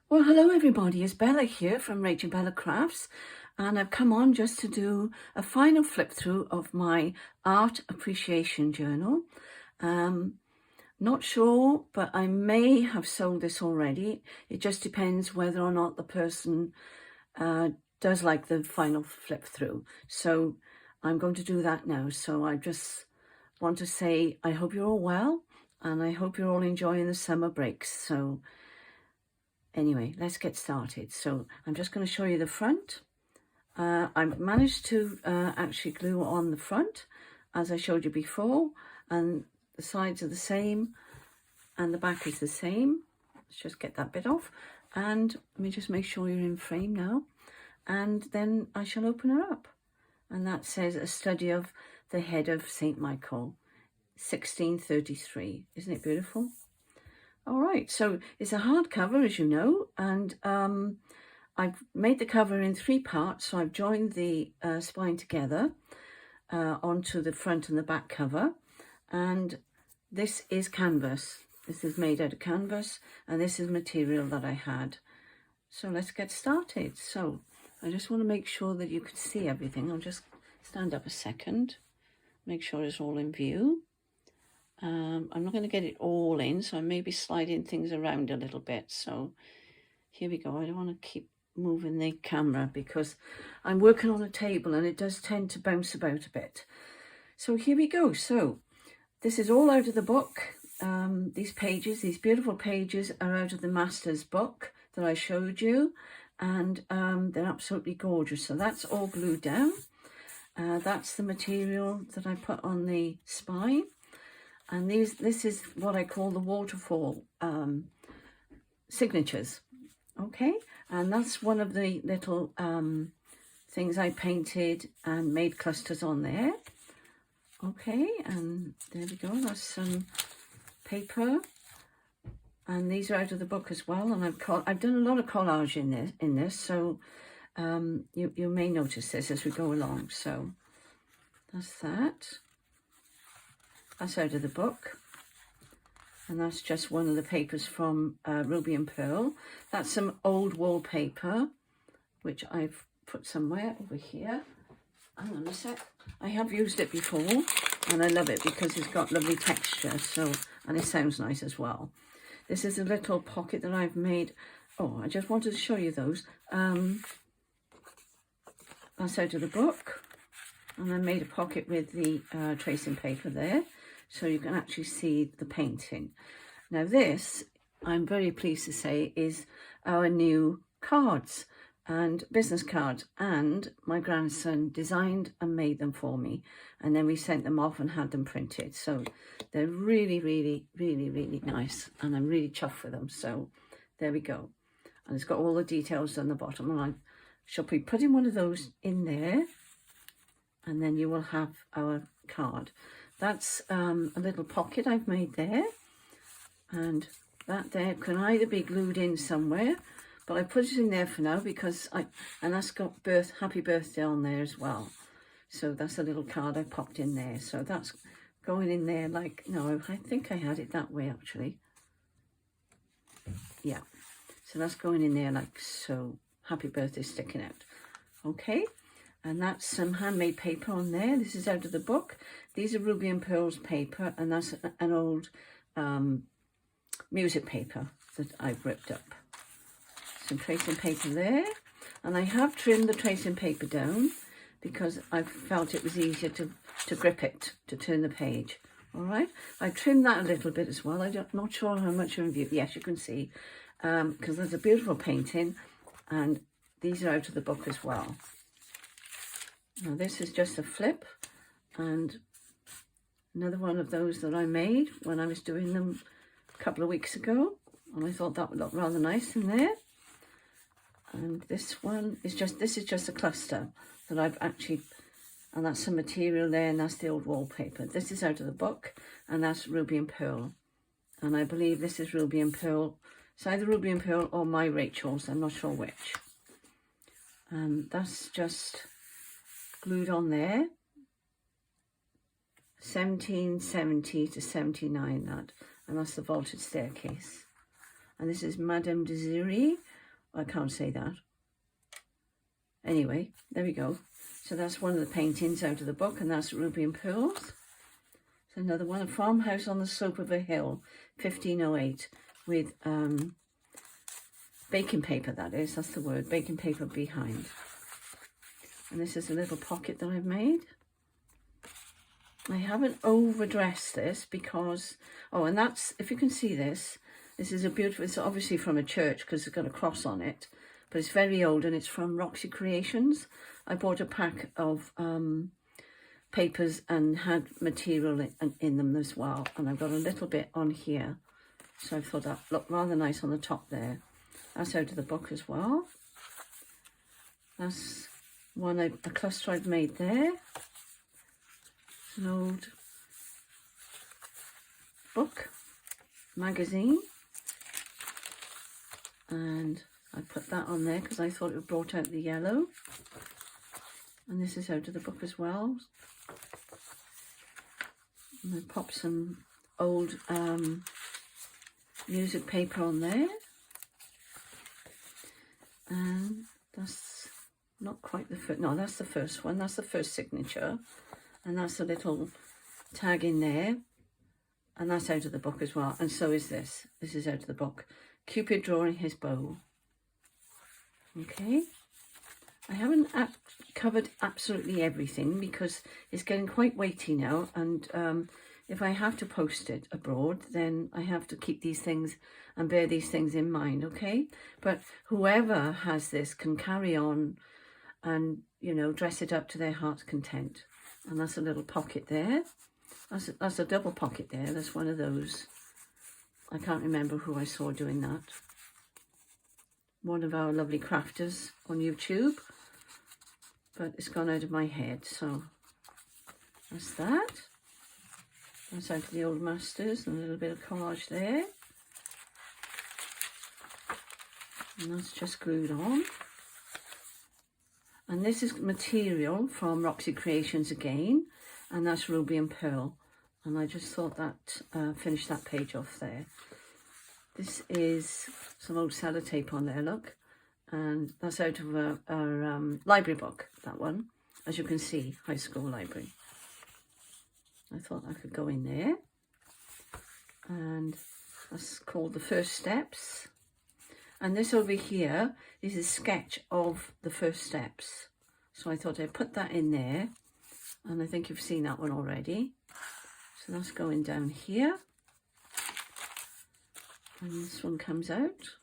Well, hello everybody, it's Bella here from Rachel Bella Crafts, and I've come on just to do a final flip through of my art appreciation journal. Not sure, but I may have sold this already. It just depends whether or not the person does like the final flip through. So I'm going to do that now. So I just want to say I hope you're all well, and I hope you're all enjoying the summer breaks. So anyway, let's get started. So I'm just going to show you the front. I've managed to actually glue on the front, as I showed you before, and the sides are the same, and the back is the same. Let's just get that bit off, and let me just make sure you're in frame now, and then I shall open her up. And that says a study of the head of St. Michael, 1633. Isn't it beautiful? All right, so it's a hardcover, as you know, and I've made the cover in 3 parts. So I've joined the spine together onto the front and the back cover, and this is canvas. This is made out of canvas, and this is material that I had. So let's get started. So I just want to make sure that you can see everything. I'll just stand up a second, make sure it's all in view. I'm not going to get it all in, so I may be sliding things around a little bit. So here we go. I don't want to keep moving the camera because I'm working on a table and it does tend to bounce about a bit. So here we go. So this is all out of the book. These pages, these beautiful pages, are out of the master's book that I showed you, and they're absolutely gorgeous. So that's all glued down. That's the material that I put on the spine. And this is what I call the waterfall signatures, okay? And that's one of the little things I painted and made clusters on there. Okay, and there we go, that's some paper. And these are out of the book as well. And I've done a lot of collage in this, so you may notice this as we go along. So that's that. That's out of the book, and that's just one of the papers from Ruby and Pearl. That's some old wallpaper, which I've put somewhere over here. Hang on a sec. I have used it before, and I love it because it's got lovely texture, so, and it sounds nice as well. This is a little pocket that I've made. Oh, I just wanted to show you those. That's out of the book, and I made a pocket with the tracing paper there, so you can actually see the painting. Now this, I'm very pleased to say, is our new cards and business cards, and my grandson designed and made them for me, and then we sent them off and had them printed. So they're really, really, really, really nice, and I'm really chuffed with them. So there we go. And it's got all the details on the bottom, and I shall be putting one of those in there, and then you will have our card. That's a little pocket I've made there, and that there can either be glued in somewhere, but I put it in there for now because and that's got happy birthday on there as well. So that's a little card I popped in there. So that's going in there like, no, I think I had it that way actually. Yeah, so that's going in there like so. Happy birthday sticking out. Okay. And that's some handmade paper on there. This is out of the book. These are Ruby and Pearl's paper, and that's an old music paper that I've ripped up. Some tracing paper there. And I have trimmed the tracing paper down because I felt it was easier to grip it, to turn the page. All right. I trimmed that a little bit as well. I'm not sure how much you're in view. Yes, you can see, because there's a beautiful painting, and these are out of the book as well. Now this is just a flip, and another one of those that I made when I was doing them a couple of weeks ago, and I thought that would look rather nice in there. And this one is this is just a cluster that I've actually, and that's some material there, and that's the old wallpaper. This is out of the book, and that's Ruby and Pearl, and I believe this is Ruby and Pearl. It's either Ruby and Pearl or My Rachel's, I'm not sure which. And that's just glued on there, 1770 to 79, that, and that's the vaulted staircase. And this is Madame Desiree, I can't say that. Anyway, there we go. So that's one of the paintings out of the book, and that's Ruby and Pearls. So another one, A Farmhouse on the Slope of a Hill, 1508, with baking paper, that is, that's the word, baking paper behind. And this is a little pocket that I've made. I haven't overdressed this because, oh, and that's, if you can see this, this is a beautiful, it's obviously from a church because it's got a cross on it, but it's very old and it's from Roxy Creations. I bought a pack of papers and had material in them as well. And I've got a little bit on here. So I thought that looked rather nice on the top there. That's out of the book as well. That's one, a cluster I've made there. An old book, magazine. And I put that on there because I thought it brought out the yellow. And this is out of the book as well. And I pop some old music paper on there. And that's not quite the first, no, that's the first one. That's the first signature. And that's a little tag in there. And that's out of the book as well. And so is this. This is out of the book. Cupid drawing his bow. Okay. I haven't covered absolutely everything because it's getting quite weighty now. And if I have to post it abroad, then I have to keep these things and bear these things in mind, okay? But whoever has this can carry on and, you know, dress it up to their heart's content. And that's a little pocket there. That's a double pocket there. That's one of those. I can't remember who I saw doing that. One of our lovely crafters on YouTube. But it's gone out of my head. So that's that. That's out of the Old Masters and a little bit of collage there. And that's just glued on. And this is material from Roxy Creations again. And that's Ruby and Pearl. And I just thought that finished that page off there. This is some old sellotape on there, look. And that's out of our library book, that one. As you can see, high school library. I thought I could go in there. And that's called The First Steps. And this over here is a sketch of the first steps. So I thought I'd put that in there. And I think you've seen that one already. So that's going down here. And this one comes out.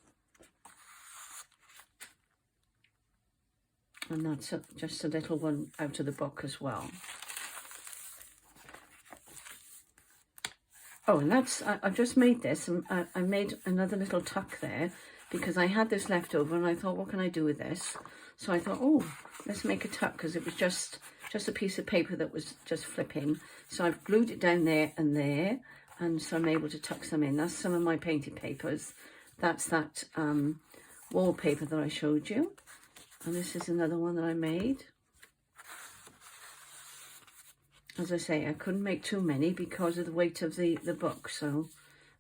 And that's just a little one out of the book as well. Oh, and that's, I've just made this, and I made another little tuck there because I had this left over and I thought, what can I do with this? So I thought, oh, let's make a tuck because it was just a piece of paper that was just flipping. So I've glued it down there, and so I'm able to tuck some in. That's some of my painted papers. That's that wallpaper that I showed you. And this is another one that I made. As I say, I couldn't make too many because of the weight of the book, so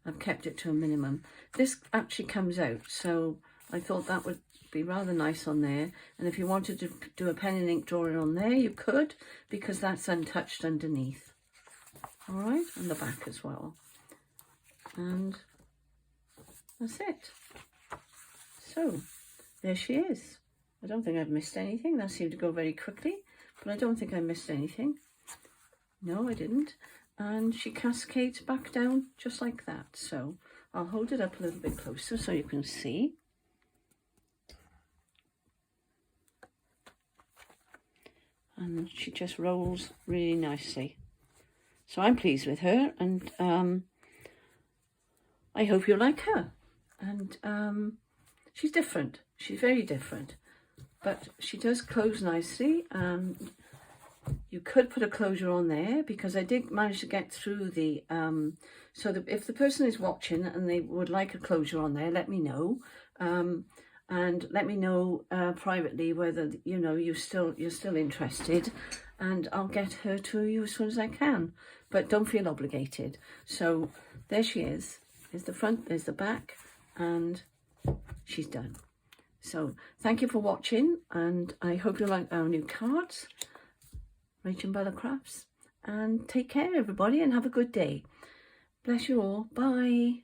I've kept it to a minimum. This actually comes out, so I thought that would be rather nice on there. And if you wanted to do a pen and ink drawing on there, you could, because that's untouched underneath. All right, and the back as well. And that's it. So, there she is. I don't think I've missed anything. That seemed to go very quickly, but I don't think I missed anything. No, I didn't. And she cascades back down just like that. So I'll hold it up a little bit closer so you can see. And she just rolls really nicely. So I'm pleased with her, and I hope you like her. And she's different. She's very different. But she does close nicely. You could put a closure on there because I did manage to get through the, so that if the person is watching and they would like a closure on there, let me know. And let me know privately whether, you know, you're still interested, and I'll get her to you as soon as I can. But don't feel obligated. So there she is. There's the front, there's the back, and she's done. So thank you for watching, and I hope you like our new cards, Rach and Bella Crafts. And take care, everybody, and have a good day. Bless you all. Bye.